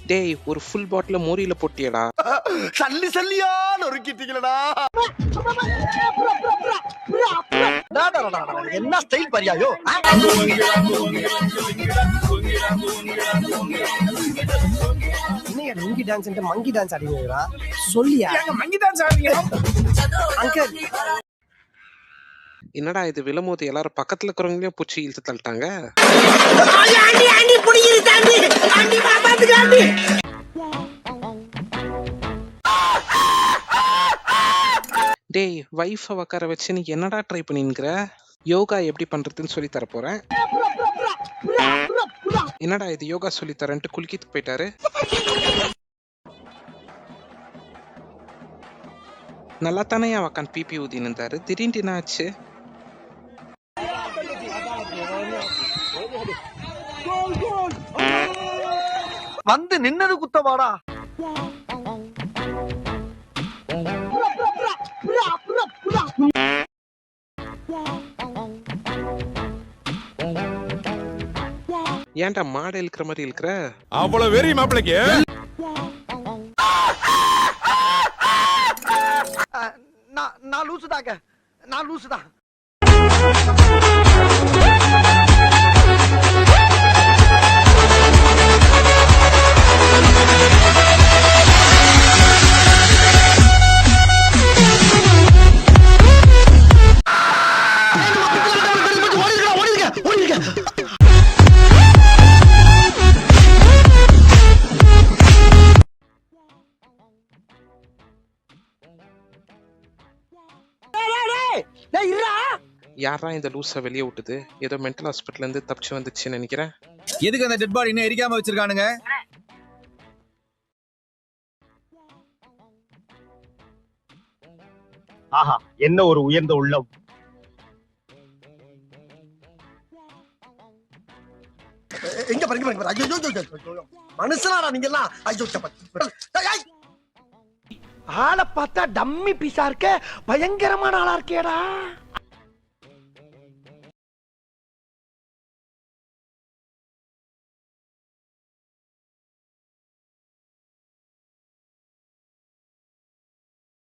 டேய் ஒரு ஃபுல் பாட்டில மோரியில போட்டியடா. சல்லி சல்லியா நொறுக்கிட்டீங்களடா. என்ன style பரியாயோ. Monkey dance monkey dance ஆடுவீங்களா? சொல்லியா மங்கி டான்ஸ் ஆடுவீங்க அங்கிள்? என்னடா இது விழும்போது எல்லாரும் பக்கத்துல இருக்கிறவங்களையும் பூச்சி இழுத்து தள்ளிட்டாங்க. டேய் வைஃபை உட்கார வச்சு நீ என்னடா ட்ரை பண்ணிக்கிற? யோகா எப்படி பண்றதுன்னு சொல்லி தர போறேன். என்னடா இது யோகா சொல்லி தரேன்ட்டு குலுக்கிட்டு போயிட்டாரு. நல்லா தானே உக்காந்து பிபி ஊதின்னு இருந்தாரு, திடீர்னு என்ன ஆச்சு? வந்து நின்னது குத்தவாடா. ஏன்டா மாடு இழுக்கிற மாதிரி இழுக்கிற? அவ்வளவு வெறி மாப்பிளைக்கு. நான் லூசுதாங்க, நான் லூசுதான். யாரா இந்த லூச வெளியே விட்டுது? ஏதோ மென்டல் ஹாஸ்பிட்டல்ல இருந்து தப்பிச்சு வந்துச்சுன்னு நினைக்கிறேன். எதுக்கு அந்த டெட் பாடி இன்னும் எரிக்காம வச்சிருக்கானுங்க? ஆஹா, என்ன ஒரு உயர்ந்த உள்ளம். எங்க பாருங்க, ஐயோ மனுஷனாடா நீங்க எல்லாம். ஐயோ ஆளை பார்த்தா டம்மி பீஸா இருக்க, பயங்கரமான ஆளா இருக்கேடா.